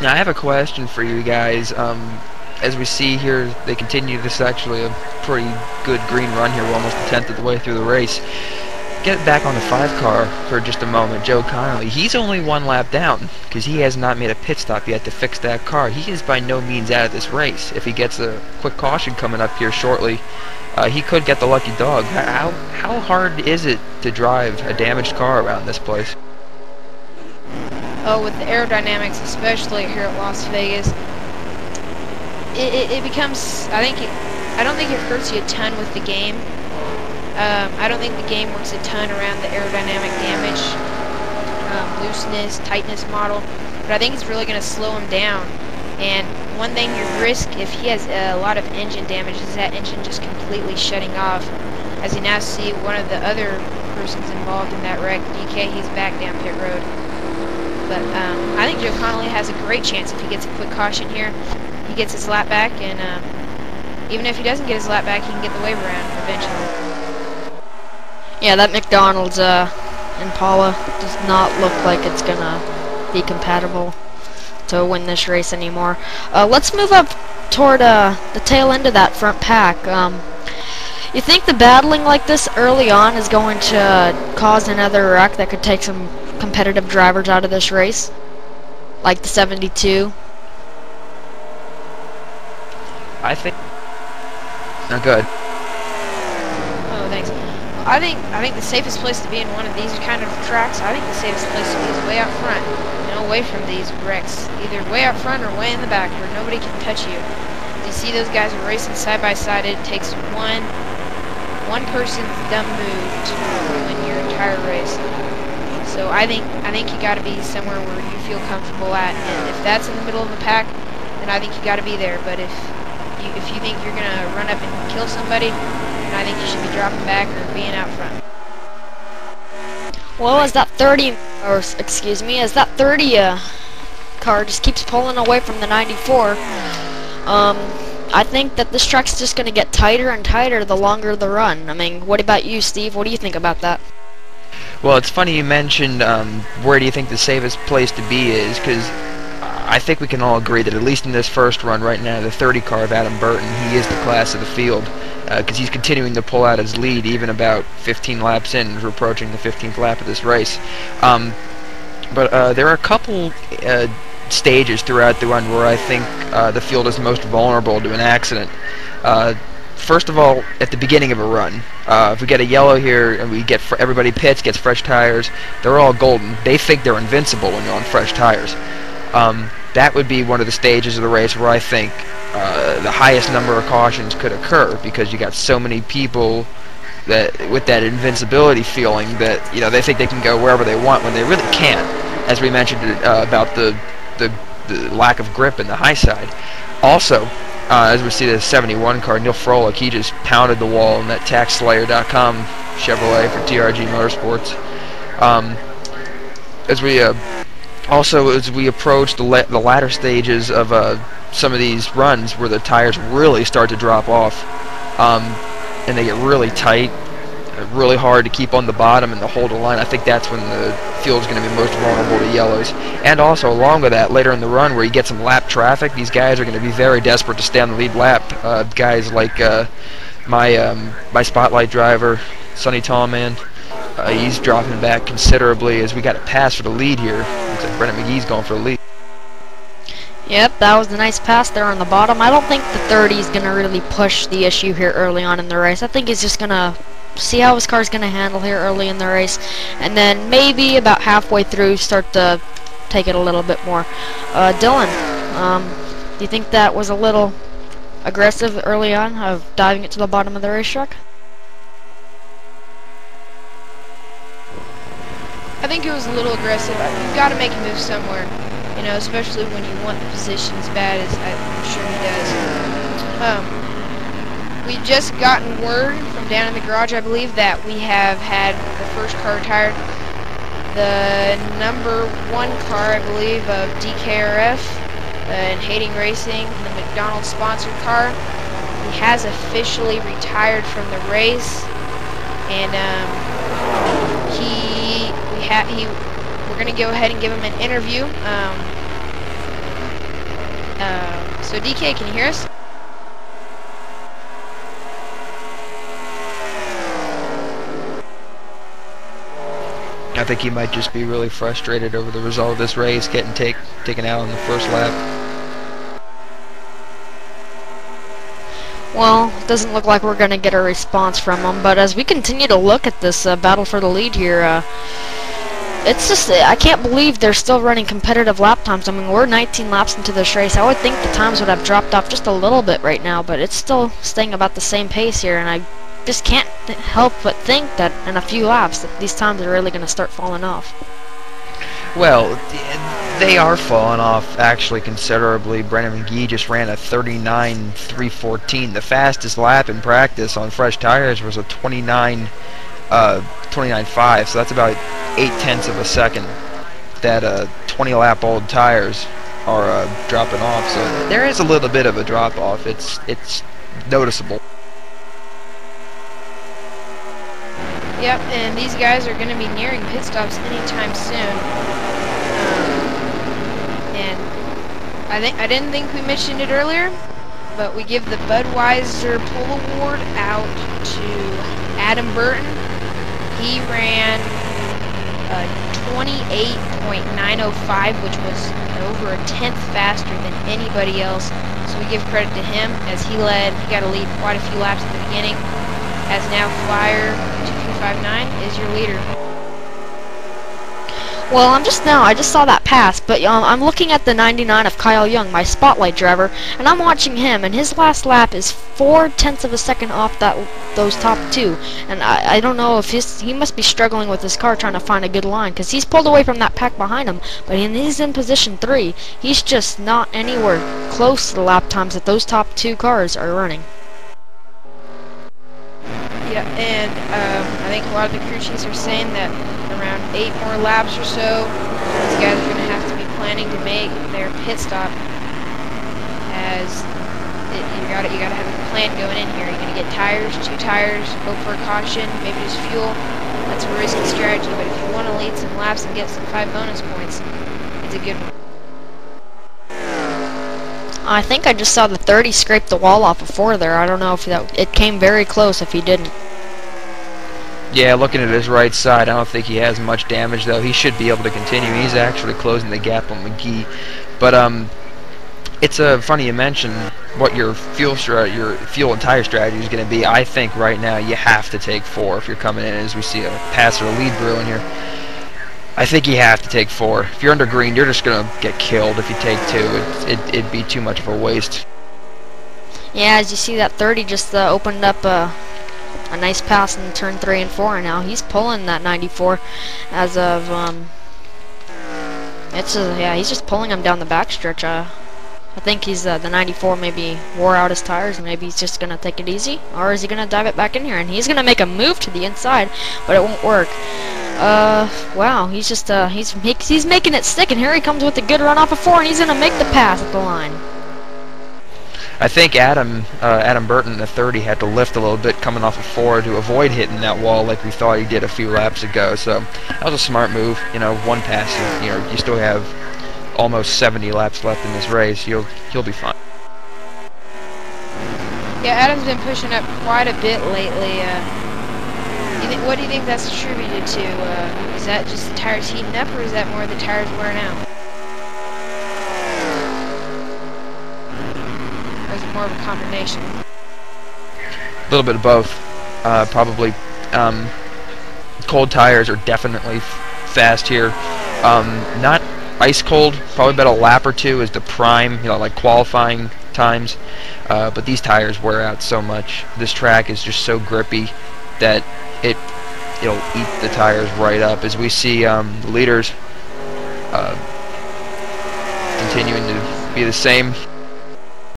Now I have a question for you guys. As we see here, they continue. This is actually a pretty good green run here. We're almost a tenth of the way through the race. Get back on the 5 car for just a moment. Joe Connolly, he's only 1 lap down because he has not made a pit stop yet to fix that car. He is by no means out of this race. If he gets a quick caution coming up here shortly, he could get the lucky dog. How hard is it to drive a damaged car around this place? Oh, with the aerodynamics, especially here at Las Vegas, it becomes, I don't think it hurts you a ton with the game. I don't think the game works a ton around the aerodynamic damage, looseness, tightness model, but I think it's really going to slow him down. And one thing you risk if he has a lot of engine damage is that engine just completely shutting off. As you now see, one of the other persons involved in that wreck, DK, he's back down pit road. But I think Joe Connolly has a great chance if he gets a quick caution here. He gets his lap back, and even if he doesn't get his lap back, he can get the wave around eventually. Yeah, that McDonald's Impala does not look like it's gonna be compatible to win this race anymore. Let's move up toward the tail end of that front pack. You think the battling like this early on is going to cause another wreck that could take some competitive drivers out of this race? Like the 72? I think... Not good. Oh, thanks. I think the safest place to be in one of these kind of tracks, I think the safest place to be is way out front, away from these wrecks. Either way out front or way in the back where nobody can touch you. You see those guys are racing side by side. It takes one person's dumb move to ruin your entire race. So I think you got to be somewhere where you feel comfortable at, and if that's in the middle of the pack, then I think you got to be there. But if you think you're gonna run up and kill somebody, then I think you should be dropping back or being out front. Well, as that 30, or excuse me, as that 30 car just keeps pulling away from the 94, I think that this track's just gonna get tighter and tighter the longer the run. I mean, what about you, Steve? What do you think about that? Well, it's funny you mentioned where do you think the safest place to be is, because I think we can all agree that at least in this first run right now, the 30 car of Adam Burton, he is the class of the field, because he's continuing to pull out his lead even about 15 laps in. We're approaching the 15th lap of this race. But there are a couple stages throughout the run where I think the field is most vulnerable to an accident. First of all, at the beginning of a run, if we get a yellow here and we get everybody pits, gets fresh tires, they're all golden. They think they're invincible when you're on fresh tires. That would be one of the stages of the race where I think the highest number of cautions could occur, because you got so many people that with that invincibility feeling that they think they can go wherever they want when they really can't. As we mentioned about the lack of grip in the high side. Also, as we see the 71 car, Neil Froelich, he just pounded the wall in that TaxSlayer.com Chevrolet for TRG Motorsports. As we approach the latter stages of some of these runs where the tires really start to drop off, and they get really tight, really hard to keep on the bottom and to hold the line, I think that's when the field's going to be most vulnerable to yellows. And also, along with that, later in the run where you get some lap traffic, these guys are going to be very desperate to stay on the lead lap. Guys like my spotlight driver, Sonny Tallman, he's dropping back considerably as we got a pass for the lead here. Looks like Brennan McGee's going for the lead. Yep, that was a nice pass there on the bottom. I don't think the 30 is going to really push the issue here early on in the race. I think he's just going to see how his car's going to handle here early in the race, and then maybe about halfway through start to take it a little bit more. Dylan, do you think that was a little aggressive early on of diving it to the bottom of the racetrack? I think it was a little aggressive. You've got to make a move somewhere, especially when you want the position as bad as I'm sure he does. We just gotten word from down in the garage, I believe, that we have had the first car retired. The number 1 car, I believe, of DKRF and Hating Racing, the McDonald's sponsored car, he has officially retired from the race, and we're going to go ahead and give him an interview. So DK, can you hear us? I think he might just be really frustrated over the result of this race, getting taken out on the first lap. Well, it doesn't look like we're going to get a response from him, but as we continue to look at this battle for the lead here, it's just, I can't believe they're still running competitive lap times. I mean, we're 19 laps into this race. I would think the times would have dropped off just a little bit right now, but it's still staying about the same pace here, and I just can't help but think that in a few laps that these times are really going to start falling off. Well, they are falling off actually considerably. Brennan McGee just ran a 39.314. The fastest lap in practice on fresh tires was a 29.5, so that's about 0.8 of a second that 20 lap old tires are dropping off. So there is a little bit of a drop off. It's noticeable. Yep, and these guys are going to be nearing pit stops anytime soon. And I didn't think we mentioned it earlier, but we give the Budweiser Pull Award out to Adam Burton. He ran 28.905, which was over a tenth faster than anybody else. So we give credit to him as he got to lead quite a few laps at the beginning. As now Flyer 2259 is your leader. Well, I just saw that pass, but I'm looking at the 99 of Kyle Young, my spotlight driver, and I'm watching him, and his last lap is 0.4 of a second off those top two, and I don't know if he must be struggling with his car trying to find a good line, because he's pulled away from that pack behind him, but he's in position 3. He's just not anywhere close to the lap times that those top two cars are running. Yeah, and I think a lot of the crew chiefs are saying that around 8 more laps or so, these guys are going to have to be planning to make their pit stop. As you got to have a plan going in here. You're going to get tires, 2 tires, hope for a caution, maybe just fuel. That's a risky strategy, but if you want to lead some laps and get some 5 bonus points, it's a good one. I think I just saw the 30 scrape the wall off of 4 there. I don't know if it came very close if he didn't. Yeah, looking at his right side, I don't think he has much damage, though. He should be able to continue. He's actually closing the gap on McGee. But it's funny you mention what your fuel and tire strategy is going to be. I think right now you have to take 4 if you're coming in, as we see a pass or a lead brewing here. I think you have to take 4. If you're under green, you're just going to get killed if you take 2. It'd be too much of a waste. Yeah, as you see, that 30 just opened up a nice pass in turn 3 and 4, and now he's pulling that 94 as of, yeah, he's just pulling him down the backstretch. I think he's, the 94 maybe wore out his tires, and maybe he's just going to take it easy, or is he going to dive it back in here, and he's going to make a move to the inside, but it won't work. Wow, he's just, he's making it stick, and here he comes with a good run off of 4, and he's going to make the pass at the line. I think Adam Burton, the 30, had to lift a little bit coming off of 4 to avoid hitting that wall like we thought he did a few laps ago. So that was a smart move. You know, 1 pass. You still have almost 70 laps left in this race. He'll be fine. Yeah, Adam's been pushing up quite a bit lately. What do you think that's attributed to? Is that just the tires heating up, or is that more the tires wearing out? Or is it more of a combination? A little bit of both. Probably cold tires are definitely fast here. Not ice cold. Probably about a lap or 2 is the prime, like qualifying times. But these tires wear out so much. This track is just so grippy that it'll eat the tires right up. As we see the leaders continuing to be the same.